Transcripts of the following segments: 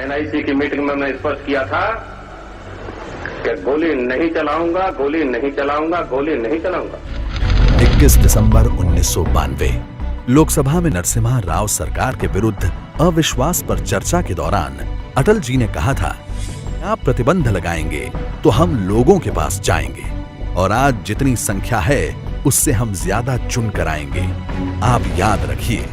NIC की meeting में मैं स्पष्ट किया था कि गोली नहीं चलाऊंगा, गोली नहीं चलाऊंगा, गोली नहीं चलाऊंगा। 21 दिसंबर 1992 लोकसभा में नरसिम्हा राव सरकार के विरुद्ध अविश्वास पर चर्चा के दौरान अटल जी ने कहा था, आप प्रतिबंध लगाएंगे तो हम लोगों के पास जाएंगे और आज जितनी संख्या है उससे हम ज्यादा चुन कर आएंगे, आप याद रखिए।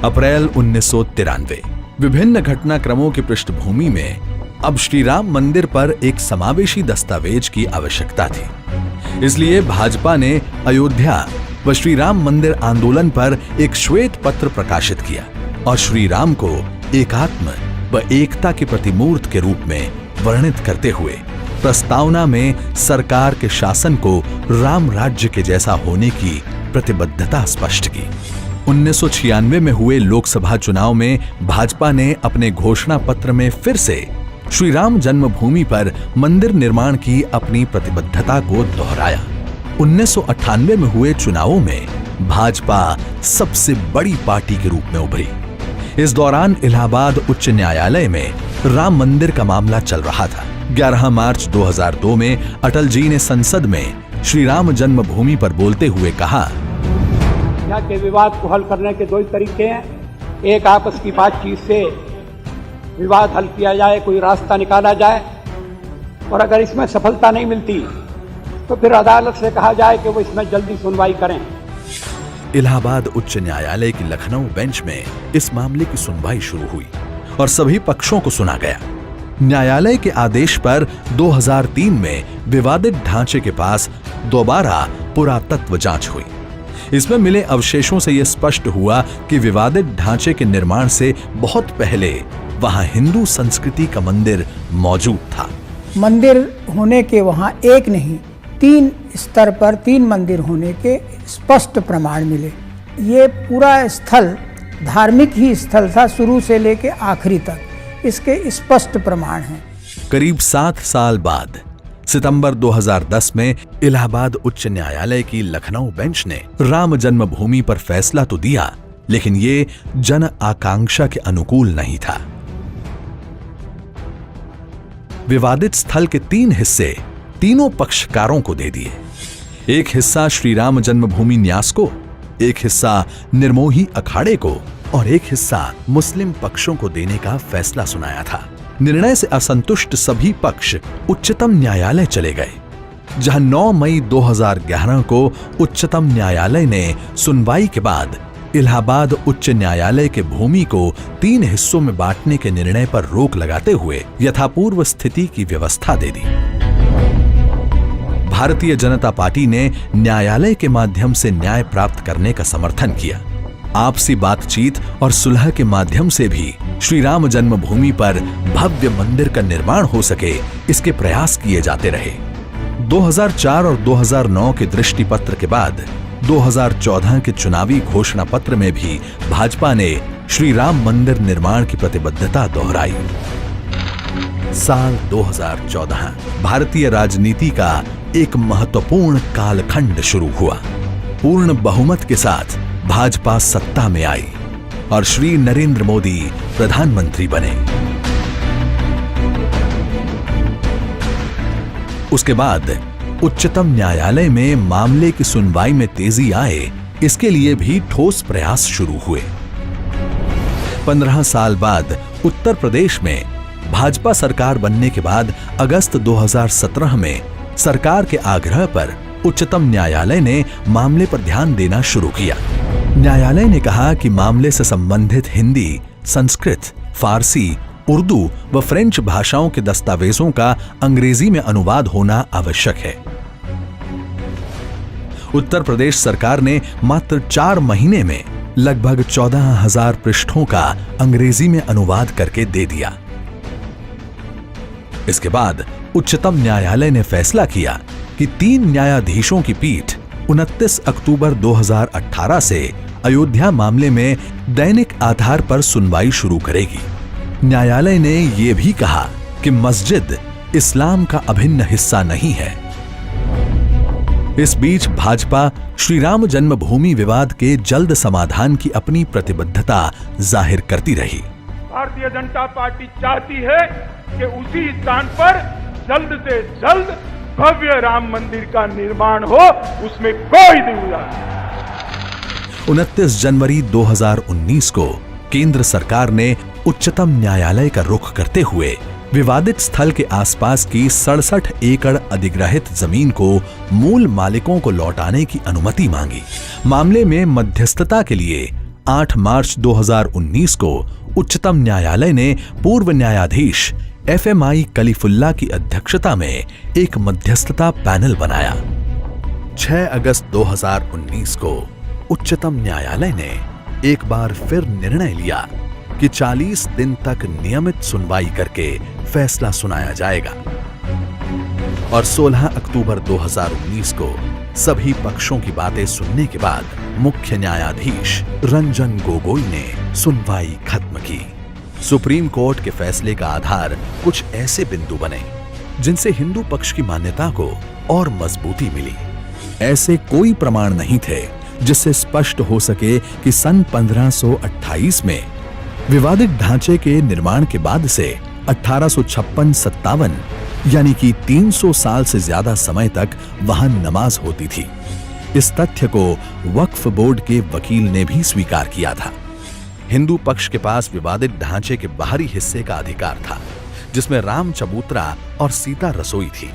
अप्रैल 1993 विभिन्न घटनाक्रमों की पृष्ठभूमि में अब श्री राम मंदिर पर एक समावेशी दस्तावेज की आवश्यकता थी। इसलिए भाजपा ने अयोध्या व श्री राम मंदिर आंदोलन पर एक श्वेत पत्र प्रकाशित किया और श्री राम को एकात्म व एकता की प्रतिमूर्त के रूप में वर्णित करते हुए प्रस्तावना में सरकार के शासन को राम राज्य के जैसा होने की प्रतिबद्धता स्पष्ट की। 1996 में हुए लोकसभा चुनाव में भाजपा ने अपने घोषणा पत्र में फिर से श्री राम जन्मभूमि पर मंदिर निर्माण की अपनी प्रतिबद्धता को दोहराया। 1998 में हुए चुनावों में भाजपा सबसे बड़ी पार्टी के रूप में उभरी। इस दौरान इलाहाबाद उच्च न्यायालय में राम मंदिर का मामला चल रहा था। 11 मार्च 2002 में अटल जी ने संसद में श्री राम जन्मभूमि पर बोलते हुए कहा, यहाँ के विवाद को हल करने के दो ही तरीके हैं। एक, आपस की बातचीत से विवाद हल किया जाए, कोई रास्ता निकाला जाए, और अगर इसमें सफलता नहीं मिलती तो फिर अदालत से कहा जाए कि वो इसमें जल्दी सुनवाई करें। इलाहाबाद उच्च न्यायालय की लखनऊ बेंच में इस मामले की सुनवाई शुरू हुई और सभी पक्षों को सुना गया। न्यायालय के आदेश पर 2003 में विवादित ढांचे के पास दोबारा पुरातत्व जांच हुई। इसमें मिले अवशेषों से यह स्पष्ट हुआ कि विवादित ढांचे के निर्माण से बहुत पहले वहां हिंदू संस्कृति का मंदिर मौजूद था। मंदिर होने के वहां एक नहीं 3 स्तर पर 3 मंदिर होने के स्पष्ट प्रमाण मिले। ये पूरा स्थल धार्मिक ही स्थल था शुरू से लेकर आखिरी तक, इसके स्पष्ट प्रमाण हैं। करीब 7 साल बाद सितंबर 2010 में इलाहाबाद उच्च न्यायालय की लखनऊ बेंच ने राम जन्मभूमि पर फैसला तो दिया, लेकिन ये जन आकांक्षा के अनुकूल नहीं था। विवादित स्थल के 3 हिस्से तीनों पक्षकारों को दे दिए। एक हिस्सा श्री राम जन्मभूमि न्यास को, एक हिस्सा निर्मोही अखाड़े को और एक हिस्सा मुस्लिम पक्षों को देने का फैसला सुनाया था। निर्णय से असंतुष्ट सभी पक्ष उच्चतम न्यायालय चले गए, जहां 9 मई 2011 को उच्चतम न्यायालय ने सुनवाई के बाद इलाहाबाद उच्च न्यायालय के भूमि को 3 हिस्सों में बांटने के निर्णय पर रोक लगाते हुए यथापूर्व स्थिति की व्यवस्था दे दी। भारतीय जनता पार्टी ने न्यायालय के माध्यम से न्याय प्राप्त करने का समर्थन किया। आपसी बातचीत और सुलह के माध्यम से भी श्री राम जन्मभूमि पर भव्य मंदिर का निर्माण हो सके, इसके प्रयास किए जाते रहे। 2004 और 2009 के दृष्टि पत्र के बाद 2014 के चुनावी घोषणा पत्र में भी भाजपा ने श्री राम मंदिर निर्माण की प्रतिबद्धता दोहराई। साल 2014 भारतीय राजनीति का एक महत्वपूर्ण कालखंड शुरू हुआ। पूर्ण बहुमत के साथ भाजपा सत्ता में आई और श्री नरेंद्र मोदी प्रधानमंत्री बने। उसके बाद उच्चतम न्यायालय में मामले की सुनवाई में तेजी आए, इसके लिए भी ठोस प्रयास शुरू हुए। 15 साल बाद उत्तर प्रदेश में भाजपा सरकार बनने के बाद अगस्त 2017 में सरकार के आग्रह पर उच्चतम न्यायालय ने मामले पर ध्यान देना शुरू किया। न्यायालय ने कहा कि मामले से संबंधित हिंदी, संस्कृत, फारसी, उर्दू व फ्रेंच भाषाओं के दस्तावेजों का अंग्रेजी में अनुवाद होना आवश्यक है। उत्तर प्रदेश सरकार ने मात्र 4 महीने में लगभग 14,000 पृष्ठों का अंग्रेजी में अनुवाद करके दे दिया। इसके बाद उच्चतम न्यायालय ने फैसला किया कि 3 न्यायाधीशों की पीठ 29 अक्टूबर 2018 से अयोध्या मामले में दैनिक आधार पर सुनवाई शुरू करेगी। न्यायालय ने यह भी कहा कि मस्जिद इस्लाम का अभिन्न हिस्सा नहीं है। इस बीच भाजपा श्री राम जन्मभूमि विवाद के जल्द समाधान की अपनी प्रतिबद्धता जाहिर करती रही। भारतीय जनता पार्टी चाहती है कि उसी स्थान पर जल्द से जल्द भव्य राम मंदिर का निर्माण हो, उसमें कोई दुविधा नहीं। 29 जनवरी 2019 को केंद्र सरकार ने उच्चतम न्यायालय का रुख करते हुए विवादित स्थल के आसपास की 67 एकड़ अधिग्रहित जमीन को मूल मालिकों को लौटाने की अनुमति मांगी। मामले में मध्यस्थता के लिए 8 मार्च 2019 को उच्चतम न्यायालय ने पूर्व न्यायाधीश FMI कलीफुल्ला की अध्यक्षता में एक मध्यस्थता पैनल बनाया। 6 अगस्त 2019 को उच्चतम न्यायालय ने एक बार फिर निर्णय लिया कि 40 दिन तक नियमित सुनवाई करके फैसला सुनाया जाएगा और 16 अक्टूबर 2019 को सभी पक्षों की बातें सुनने के बाद मुख्य न्यायाधीश रंजन गोगोई ने सुनवाई खत्म की। सुप्रीम कोर्ट के फैसले का आधार कुछ ऐसे बिंदु बने जिनसे हिंदू पक्ष की मान्यता को और मजबूती मिली। ऐसे कोई प्रमाण नहीं थे जिससे स्पष्ट हो सके कि सन 1528 में विवादित ढांचे के निर्माण के बाद से 1856-57 यानी कि 300 साल से ज्यादा समय तक वहां नमाज होती थी। इस तथ्य को वक्फ बोर्ड के वकील ने भी स्वीकार किया था। हिंदू पक्ष के पास विवादित ढांचे के बाहरी हिस्से का अधिकार था, जिसमें राम चबूतरा और सीता रसोई थी।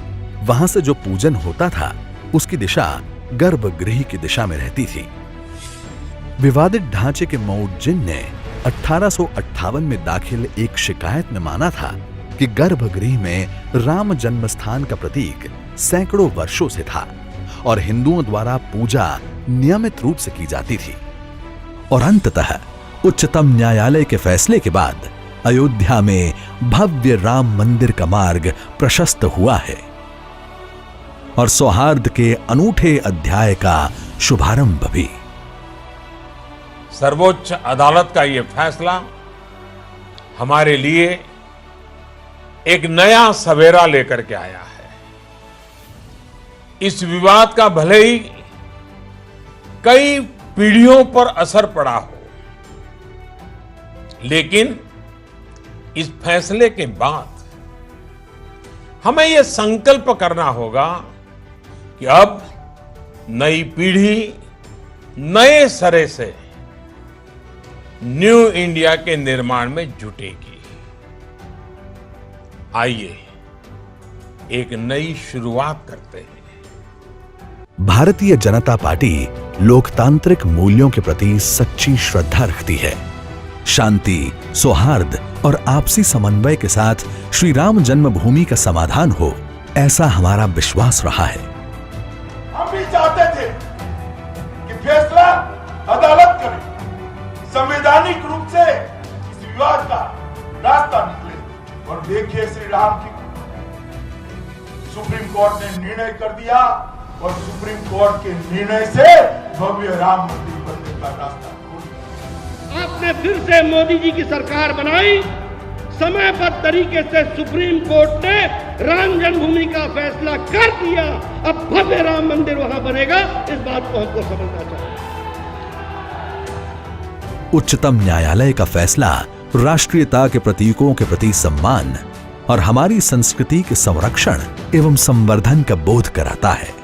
वहां से जो पूजन होता था उसकी दिशा गर्भगृह की दिशा में रहती थी। विवादित ढांचे के मौद्जिन ने 1858 में दाखिल एक शिकायत में माना था कि गर्भगृह में राम जन्मस्थान का प्रतीक सैकड़ों वर्षों से था और हिंदुओं द्वारा पूजा नियमित रूप से की जाती थी। और अंततः उच्चतम न्यायालय के फैसले के बाद अयोध्या में भव्य राम मंदिर का मार्ग प्रशस्त हुआ है और सौहार्द के अनूठे अध्याय का शुभारंभ भी। सर्वोच्च अदालत का ये फैसला हमारे लिए एक नया सवेरा लेकर के आया है। इस विवाद का भले ही कई पीढ़ियों पर असर पड़ा हो, लेकिन इस फैसले के बाद हमें यह संकल्प करना होगा कि अब नई पीढ़ी नए सिरे से न्यू इंडिया के निर्माण में जुटेगी। आइए एक नई शुरुआत करते हैं। भारतीय जनता पार्टी लोकतांत्रिक मूल्यों के प्रति सच्ची श्रद्धा रखती है। शांति, सौहार्द और आपसी समन्वय के साथ श्री राम जन्मभूमि का समाधान हो, ऐसा हमारा विश्वास रहा है। हम भी चाहते थे कि फैसला अदालत करे, संवैधानिक रूप से इस विवाद का रास्ता निकले। और देखिए श्री राम की सुप्रीम कोर्ट ने निर्णय कर दिया और सुप्रीम कोर्ट के निर्णय से भव्य राम मंदिर बनने का रास्ता खुल गया। आपने फिर से मोदी जी की सरकार बनाई, समयबद्ध तरीके से सुप्रीम कोर्ट ने राम जन्मभूमि का फैसला कर दिया। अब भव्य राम मंदिर वहां बनेगा, इस बात को हमको समझना चाहिए। उच्चतम न्यायालय का फैसला राष्ट्रीयता के प्रतीकों के प्रति सम्मान और हमारी संस्कृति के संरक्षण एवं संवर्धन का बोध कराता है।